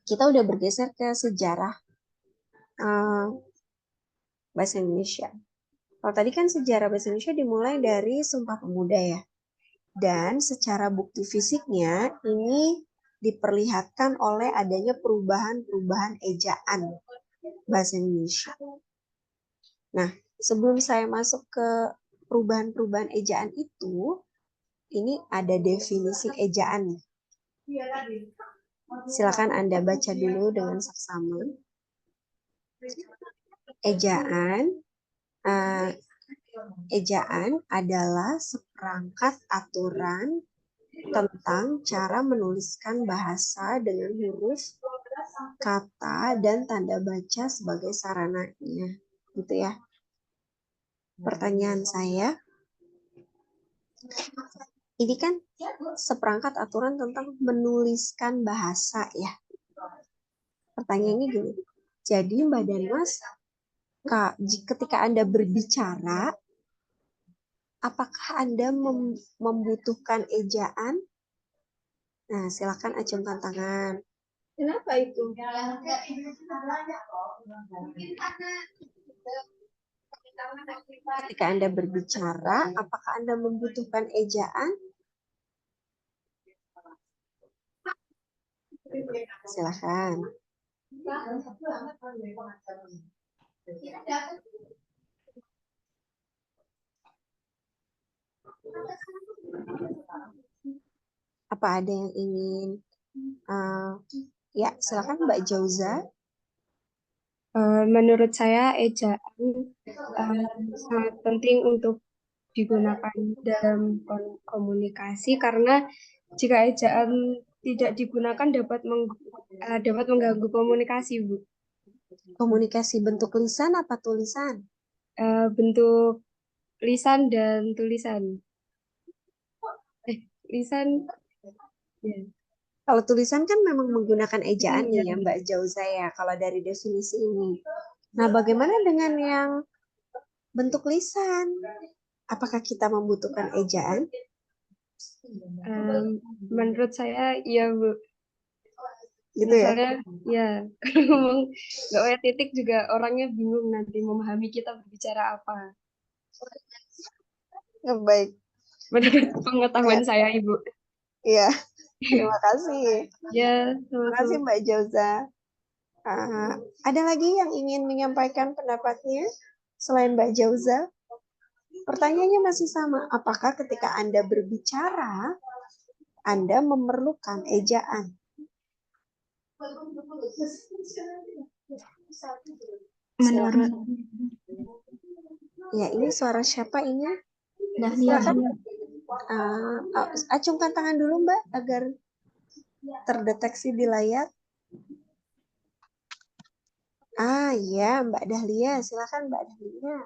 S1: kita udah bergeser ke sejarah bahasa Indonesia. Kalau tadi kan sejarah bahasa Indonesia dimulai dari Sumpah Pemuda ya. Dan secara bukti fisiknya ini diperlihatkan oleh adanya perubahan-perubahan ejaan bahasa Indonesia. Nah, sebelum saya masuk ke perubahan-perubahan ejaan itu, ini ada definisi ejaan. Silakan Anda baca dulu dengan saksama. Ejaan adalah seperangkat aturan tentang cara menuliskan bahasa dengan huruf, kata, dan tanda baca sebagai sarananya. Gitu ya. Pertanyaan saya, ini kan seperangkat aturan tentang menuliskan bahasa ya. Pertanyaannya gini, jadi Mbak dan Mas, ketika Anda berbicara, apakah Anda membutuhkan ejaan? Nah, silakan acungkan tangan. Kenapa itu? Ketika Anda berbicara, apakah Anda membutuhkan ejaan? Silakan. Apa ada yang ingin? Ya, silakan Mbak Jauza.
S11: Menurut saya ejaan sangat penting untuk digunakan dalam komunikasi karena jika ejaan tidak digunakan dapat mengganggu komunikasi, Bu.
S1: Komunikasi bentuk lisan apa tulisan?
S11: Bentuk lisan dan tulisan. Lisan. Ya.
S1: Kalau tulisan kan memang menggunakan ejaan nih ya Mbak Jauza ya, kalau dari definisi ini. Nah, bagaimana dengan yang bentuk lisan? Apakah kita membutuhkan ejaan?
S11: Menurut saya iya, Bu.
S1: Gitu
S11: Misalnya, ya kalau ngomong nggak pakai titik juga orangnya bingung nanti memahami kita berbicara apa.
S1: Baik.
S11: Menurut pengetahuan saya, Ibu.
S1: Iya, terima kasih.
S11: Ya,
S1: terima kasih Mbak Jauza. Ada lagi yang ingin menyampaikan pendapatnya selain Mbak Jauza? Pertanyaannya masih sama. Apakah ketika Anda berbicara, Anda memerlukan ejaan?
S8: Menurut
S1: ya, ini suara siapa ini?
S8: Dahlia.
S1: Acungkan tangan dulu Mbak agar terdeteksi di layar. Ya Mbak Dahlia, silakan Mbak Dahlia.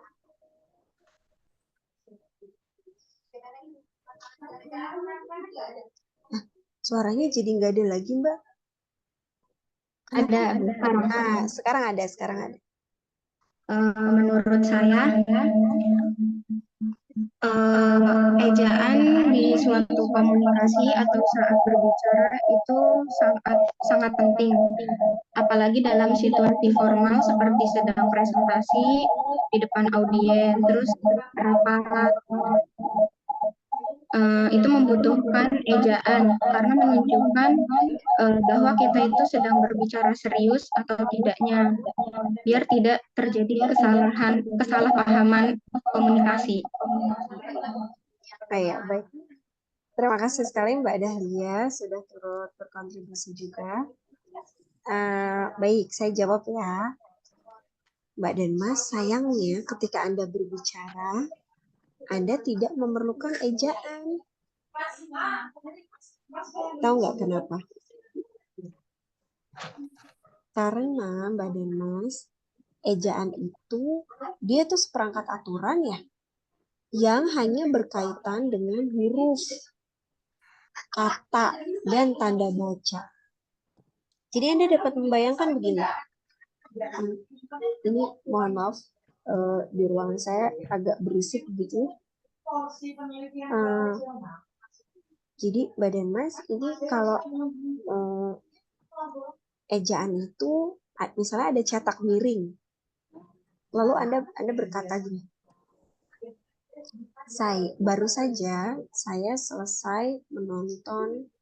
S1: Suaranya jadi nggak ada lagi Mbak.
S8: Ada
S1: sekarang ada.
S8: Menurut saya ejaan di suatu komunikasi atau saat berbicara itu sangat penting, apalagi dalam situasi formal seperti sedang presentasi di depan audiens, terus rapat. Itu membutuhkan ejaan karena menunjukkan bahwa kita itu sedang berbicara serius atau tidaknya, biar tidak terjadi kesalahpahaman komunikasi.
S1: Baik. Terima kasih sekali Mbak Dahlia sudah turut berkontribusi juga. Baik, saya jawab ya. Mbak dan Mas, sayangnya ketika Anda berbicara, Anda tidak memerlukan ejaan. Tahu nggak kenapa? Karena Mbak dan Mas, ejaan itu dia tuh seperangkat aturan ya, yang hanya berkaitan dengan huruf, kata, dan tanda baca. Jadi Anda dapat membayangkan begini. Ini mohon maaf, di ruangan saya agak berisik gitu. Jadi Mbak dan Mas, ini kalau ejaan itu misalnya ada cetak miring, lalu Anda berkata gini, baru saja saya selesai menonton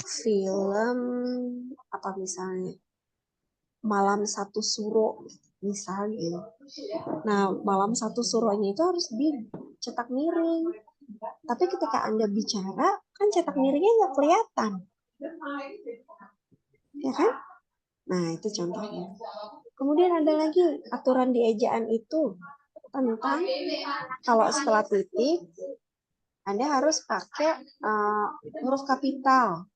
S1: film apa misalnya Malam Satu Suro misalnya. Nah, Malam Satu Suronya itu harus dicetak miring. Tapi ketika Anda bicara, kan cetak miringnya nggak kelihatan. Ya kan? Nah, itu contohnya. Kemudian ada lagi aturan di ejaan itu tentang kalau setelah titik, Anda harus pakai huruf kapital.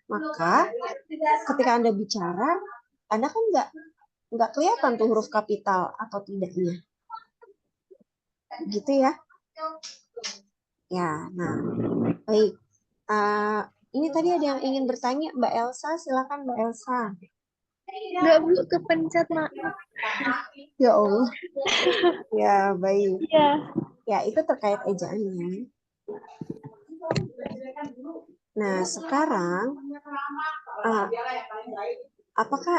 S1: Maka ketika Anda bicara, Anda kan nggak kelihatan tuh huruf kapital atau tidaknya. Gitu ya. Ya, nah, baik. Ini tadi ada yang ingin bertanya, Mbak Elsa, silakan Mbak Elsa.
S5: Enggak, Bu, kepencet, Mak.
S1: Ya Allah. Ya, baik.
S5: Iya.
S1: Ya, itu terkait ejaannya. Nah, sekarang apakah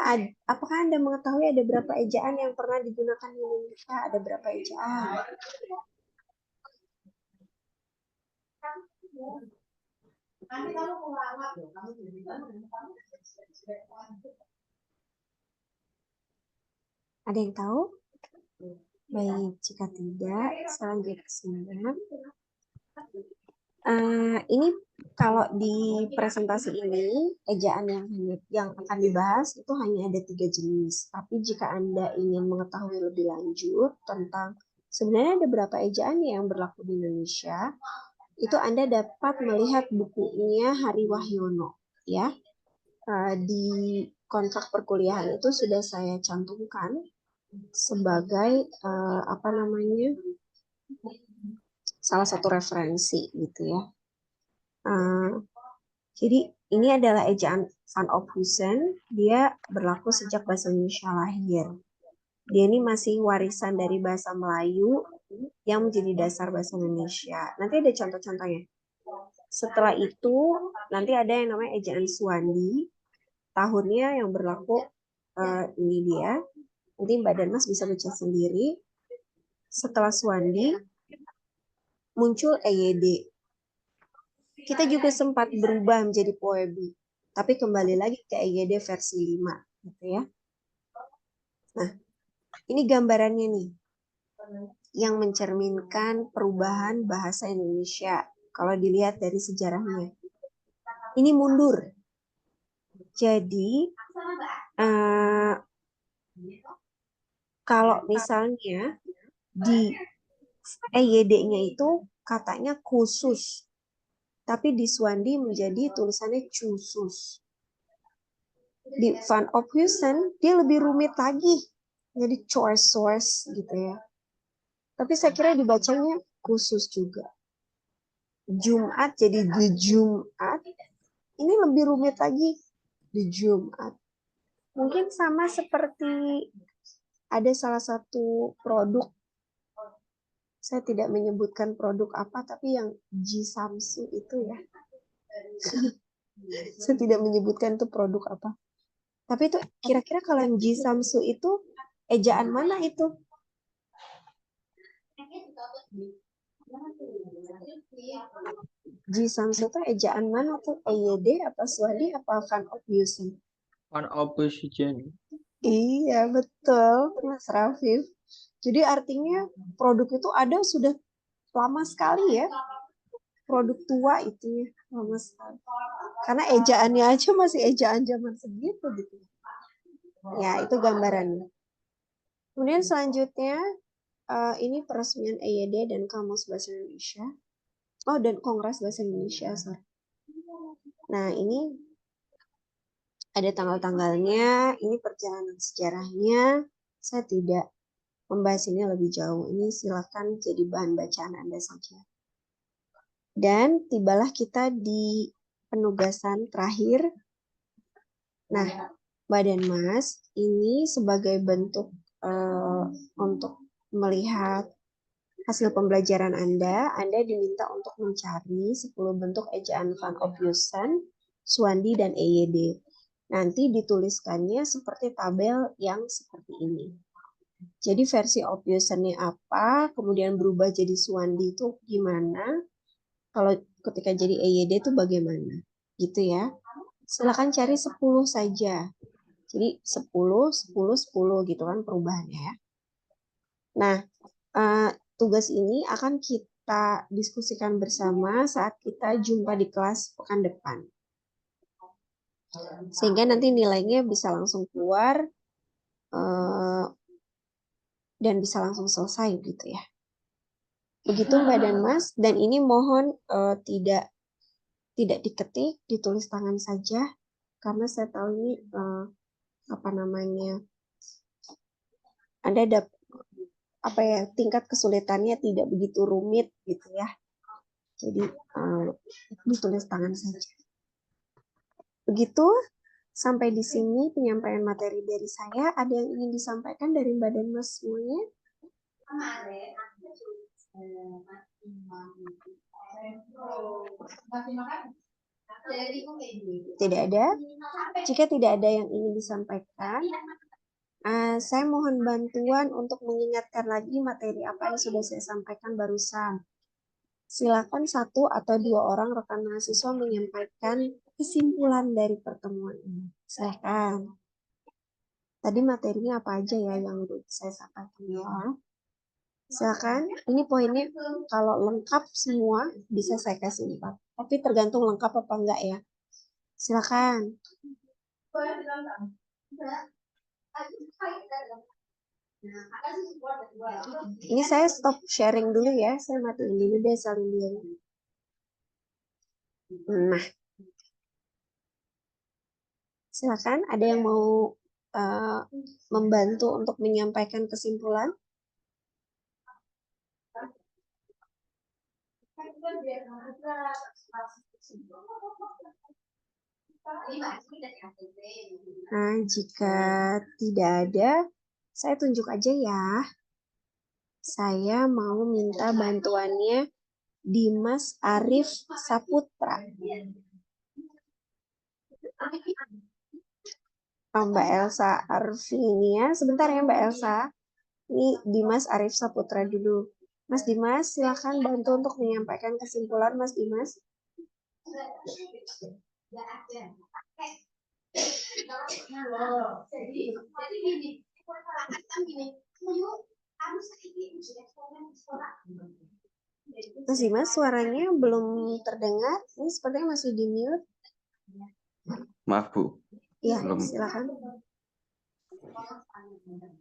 S1: Anda mengetahui ada berapa ejaan yang pernah digunakan di Indonesia? Ada berapa ejaan? Ada yang tahu? Baik, jika tidak, selanjutnya. Ini kalau di presentasi ini, ejaan yang akan dibahas itu hanya ada 3 jenis. Tapi jika Anda ingin mengetahui lebih lanjut tentang sebenarnya ada berapa ejaan yang berlaku di Indonesia, itu Anda dapat melihat bukunya Hari Wahyono. Ya, di kontrak perkuliahan itu sudah saya cantumkan sebagai salah satu referensi gitu ya. Jadi ini adalah ejaan Van Ophusen. Dia berlaku sejak bahasa Indonesia lahir. Dia ini masih warisan dari bahasa Melayu yang menjadi dasar bahasa Indonesia. Nanti ada contoh-contohnya. Setelah itu nanti ada yang namanya ejaan Suwandi. Tahunnya yang berlaku ini dia. Nanti Mbak dan Mas bisa baca sendiri. Setelah Suwandi muncul EYD. Kita juga sempat berubah menjadi Poebi, tapi kembali lagi ke EYD versi 5 gitu ya. Nah, ini gambarannya nih yang mencerminkan perubahan bahasa Indonesia kalau dilihat dari sejarahnya. Ini mundur. Jadi kalau misalnya di EYD-nya itu katanya khusus, tapi di Suwandi menjadi tulisannya khusus. Di Van Ophusen dia lebih rumit lagi, jadi choice source gitu ya. Tapi saya kira dibacanya khusus juga. Jumat jadi di Jumat, ini lebih rumit lagi, di Jumat. Mungkin sama seperti ada salah satu produk, saya tidak menyebutkan produk apa, tapi yang Jisamsu itu ya. Saya tidak menyebutkan itu produk apa. Tapi itu kira-kira kalau yang Jisamsu itu ejaan mana itu? Jisamsu itu ejaan mana tuh? EYD apa Suwandi apa Van Ophusen?
S2: Van Ophusen.
S1: Iya betul Mas Rafif. Jadi artinya produk itu ada sudah lama sekali ya. Produk tua itu ya, lama sekali. Karena ejaannya aja masih ejaan zaman segitu gitu. Ya, itu gambarannya. Kemudian selanjutnya ini peresmian EYD dan Kamus Bahasa Indonesia. Oh, dan Kongres Bahasa Indonesia, sorry. Nah, ini ada tanggal-tanggalnya, ini perjalanan sejarahnya. Saya tidak membahas ini lebih jauh. Ini silakan jadi bahan bacaan Anda saja. Dan tibalah kita di penugasan terakhir. Nah, Badan Mas, ini sebagai bentuk untuk melihat hasil pembelajaran Anda diminta untuk mencari 10 bentuk ejaan Van Ophusen, Suwandi, dan EYD. Nanti dituliskannya seperti tabel yang seperti ini. Jadi versi Ophusen-nya apa, kemudian berubah jadi Suwandi itu gimana, kalau ketika jadi EYD itu bagaimana, gitu ya. Silakan cari 10 saja. Jadi 10, 10, 10 gitu kan perubahannya ya. Nah, tugas ini akan kita diskusikan bersama saat kita jumpa di kelas pekan depan. Sehingga nanti nilainya bisa langsung keluar dan bisa langsung selesai gitu ya. Begitu Mbak dan Mas, dan ini mohon tidak diketik, ditulis tangan saja karena saya tahu ini Anda tingkat kesulitannya tidak begitu rumit gitu ya. Jadi ditulis tangan saja. Begitu, sampai di sini penyampaian materi dari saya. Ada yang ingin disampaikan dari Mbak dan Mas semuanya? Tidak ada. Jika tidak ada yang ingin disampaikan, saya mohon bantuan untuk mengingatkan lagi materi apa yang sudah saya sampaikan barusan. Silakan 1 atau 2 orang rekan mahasiswa menyampaikan kesimpulan dari pertemuan ini. Silakan. Tadi materinya apa aja ya yang saya sampaikan ya. Silakan. Ini poinnya kalau lengkap semua bisa saya kasih 4. Tapi tergantung lengkap apa enggak ya. Silakan. Ini saya stop sharing dulu ya. Saya matiin dulu deh salin dia. Nah. Silakan, ada yang mau membantu untuk menyampaikan kesimpulan? Nah, jika tidak ada, saya tunjuk aja ya. Saya mau minta bantuannya Dimas Arif Saputra. Mbak Elsa Arvinia, sebentar ya Mbak Elsa. Ini Dimas Arif Saputra dulu. Mas Dimas, silakan bantu untuk menyampaikan kesimpulan Mas Dimas. Mas Dimas, suaranya belum terdengar. Ini sepertinya masih di mute.
S12: Maaf Bu.
S1: Iya,
S12: belum.
S1: silakan.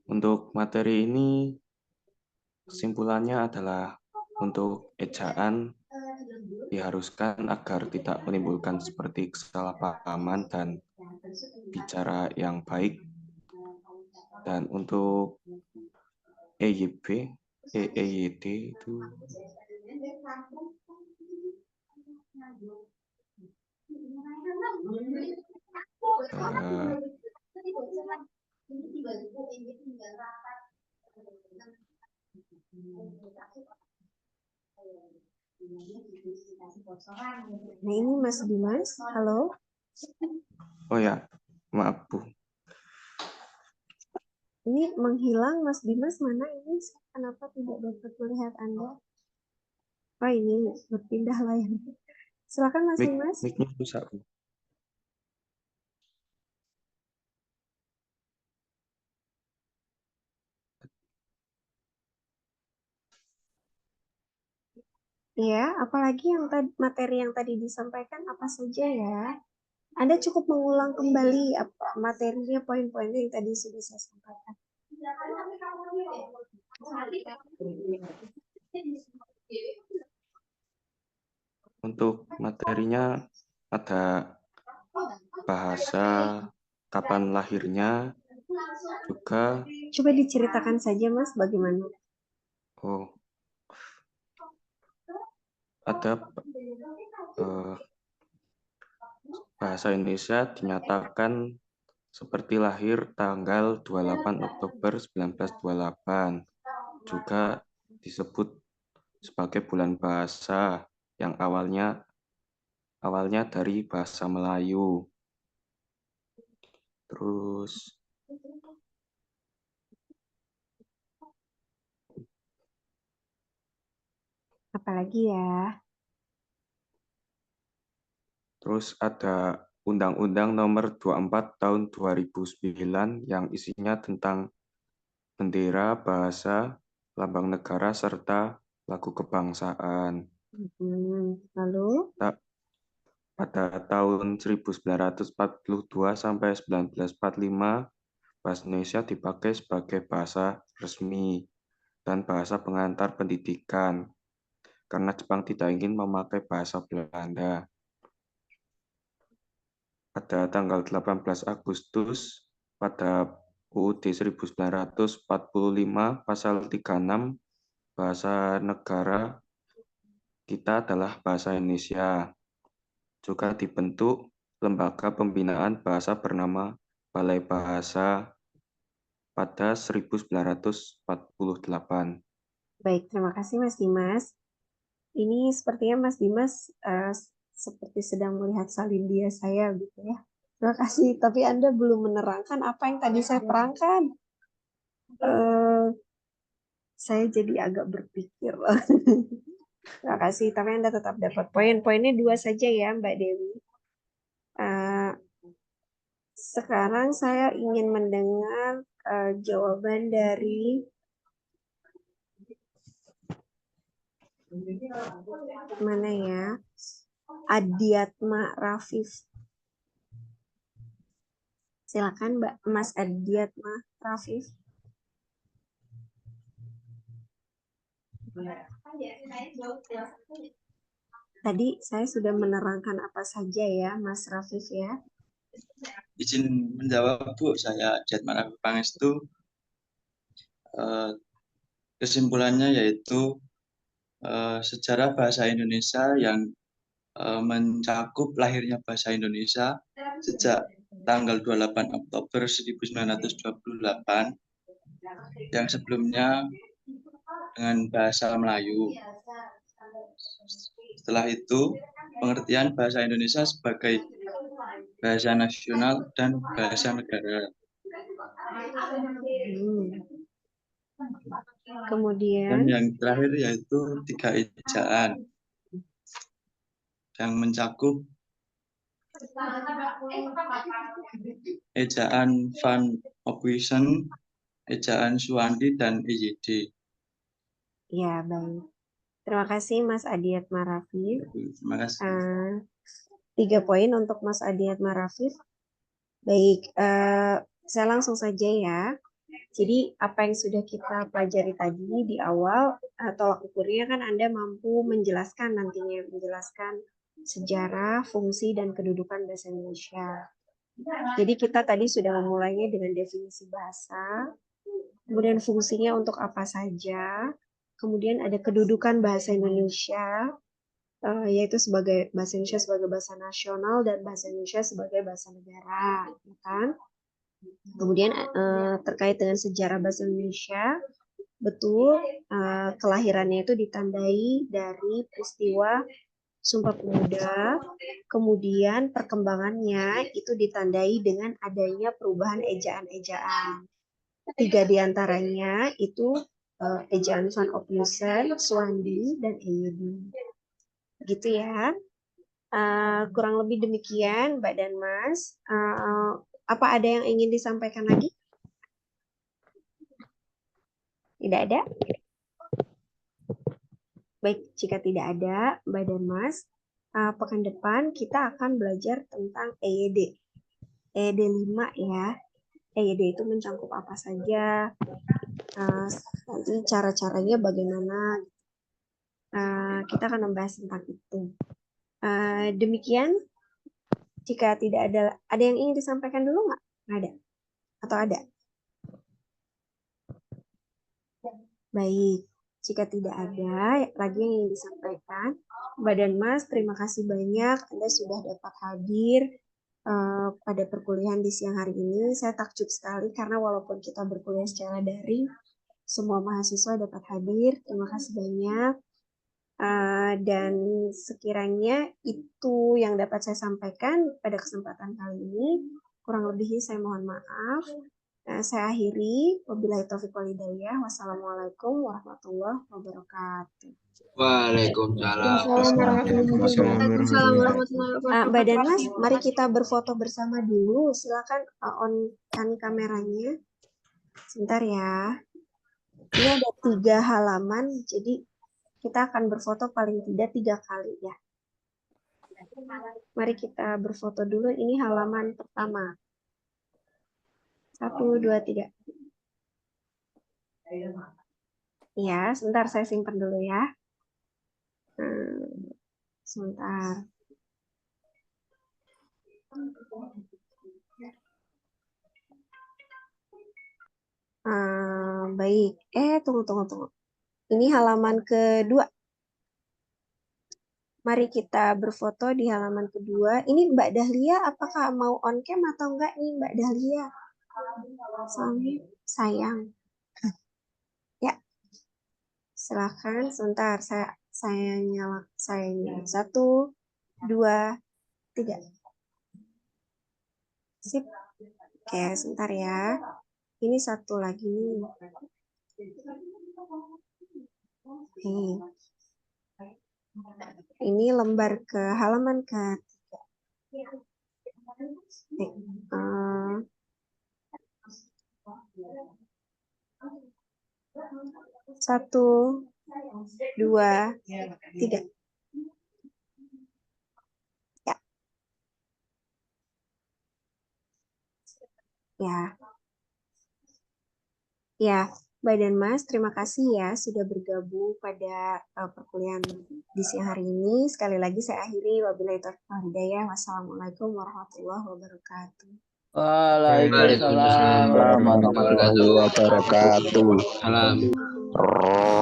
S12: Untuk materi ini kesimpulannya adalah untuk ejaan diharuskan agar tidak menimbulkan seperti kesalahpahaman dan bicara yang baik. Dan untuk EYD itu
S1: Nah, ini Mas Dimas, halo.
S12: Oh ya, maaf Bu.
S1: Ini menghilang Mas Dimas, mana ini? Kenapa tidak dapat melihat Anda? Oh, ini berpindah layar. Silakan Mas Dimas.
S12: Mic-nya rusak Bu.
S1: Ya, apalagi yang materi yang tadi disampaikan apa saja ya? Anda cukup mengulang kembali apa materinya, poin-poinnya yang tadi sudah saya sampaikan.
S12: Untuk materinya ada bahasa, kapan lahirnya, juga
S1: Coba diceritakan saja, Mas, bagaimana?
S12: ada bahasa Indonesia dinyatakan seperti lahir tanggal 28 Oktober 1928. Juga disebut sebagai bulan bahasa yang awalnya dari bahasa Melayu. Terus
S1: Apalagi ya?
S12: Terus ada Undang-Undang Nomor 24 Tahun 2009 yang isinya tentang bendera, bahasa, lambang negara, serta lagu kebangsaan.
S1: Lalu?
S12: Pada tahun 1942 sampai 1945, bahasa Indonesia dipakai sebagai bahasa resmi dan bahasa pengantar pendidikan, karena Jepang tidak ingin memakai bahasa Belanda. Pada tanggal 18 Agustus pada UUD 1945 pasal 36 bahasa negara kita adalah bahasa Indonesia. Juga dibentuk lembaga pembinaan bahasa bernama Balai Bahasa pada 1948.
S1: Baik, terima kasih Mas Dimas. Ini sepertinya Mas Dimas seperti sedang melihat salin dia saya gitu ya. Terima kasih, tapi Anda belum menerangkan apa yang tadi saya terangkan. Saya jadi agak berpikir. Terima kasih, tapi Anda tetap dapat poin. Poinnya 2 saja ya Mbak Dewi. Sekarang saya ingin mendengar jawaban dari mana ya? Adiatma Rafif. Silakan Mbak Mas Adiatma Rafif. Tadi saya sudah menerangkan apa saja ya Mas Rafif ya.
S2: Izin menjawab Bu, saya Adiatma Rafif Pangestu. Kesimpulannya yaitu sejarah bahasa Indonesia yang mencakup lahirnya bahasa Indonesia sejak tanggal 28 Oktober 1928 yang sebelumnya dengan bahasa Melayu. Setelah itu, pengertian bahasa Indonesia sebagai bahasa nasional dan bahasa negara.
S1: Kemudian
S2: dan yang terakhir yaitu 3 ejaan yang mencakup ejaan Van Ophuijsen, ejaan Suwandi, dan EYD.
S1: Ya, baik. Terima kasih Mas Adiatma Rafif.
S2: Terima kasih.
S1: 3 poin untuk Mas Adiatma Rafif. Baik, saya langsung saja ya. Jadi apa yang sudah kita pelajari tadi di awal, tolak ukurnya kan Anda mampu menjelaskan nantinya, menjelaskan sejarah, fungsi, dan kedudukan bahasa Indonesia. Jadi kita tadi sudah memulainya dengan definisi bahasa, kemudian fungsinya untuk apa saja, kemudian ada kedudukan bahasa Indonesia, yaitu sebagai bahasa Indonesia sebagai bahasa nasional dan bahasa Indonesia sebagai bahasa negara, ya kan? Kemudian terkait dengan sejarah bahasa Indonesia, betul kelahirannya itu ditandai dari peristiwa Sumpah Pemuda, kemudian perkembangannya itu ditandai dengan adanya perubahan ejaan-ejaan. 3 diantaranya itu ejaan Van Ophuijsen, Suwandi, dan EYD. Gitu ya. Kurang lebih demikian, Mbak dan Mas. Apa ada yang ingin disampaikan lagi? Tidak ada? Baik, jika tidak ada, Mbak dan Mas, pekan depan kita akan belajar tentang EYD. EYD 5 ya. EYD itu mencakup apa saja? Nanti cara-caranya bagaimana. Kita akan membahas tentang itu. Demikian, jika tidak ada yang ingin disampaikan dulu nggak? Nggak ada? Atau ada? Baik, jika tidak ada lagi yang ingin disampaikan, Mbak dan Mas, terima kasih banyak Anda sudah dapat hadir pada perkuliahan di siang hari ini. Saya takjub sekali karena walaupun kita berkuliah secara daring, semua mahasiswa dapat hadir. Terima kasih banyak. Dan sekiranya itu yang dapat saya sampaikan pada kesempatan kali ini. Kurang lebihnya saya mohon maaf. Saya akhiri. Wabillahi taufiq wal hidayah. Wassalamualaikum warahmatullahi wabarakatuh.
S13: Waalaikumsalam.
S1: Mbak dan Mas, mari kita berfoto bersama dulu. Silakan on-kan kameranya. Sebentar ya. Ini ada 3 halaman, jadi kita akan berfoto paling tidak 3 kali ya. Mari kita berfoto dulu. Ini halaman pertama. 1, 2, 3. Ya, sebentar saya simpan dulu ya. Sebentar. Baik. Tunggu. Ini halaman kedua. Mari kita berfoto di halaman kedua. Ini Mbak Dahlia, apakah mau on cam atau enggak nih Mbak Dahlia? Sayang. Ya. Silakan sebentar saya nyala 1, 2, 3. Sip. Oke, sebentar ya. Ini satu lagi nih. Ini lembar ke halaman ketiga. 1, 2, 3. Ya, Mbak dan Mas, terima kasih ya sudah bergabung pada perkuliahan di siang hari ini. Sekali lagi saya akhiri. Wabillahi taufiq wal hidayah. Wassalamualaikum warahmatullahi wabarakatuh.
S2: Waalaikumsalam warahmatullahi wabarakatuh.
S12: Warahmatullahi wabarakatuh.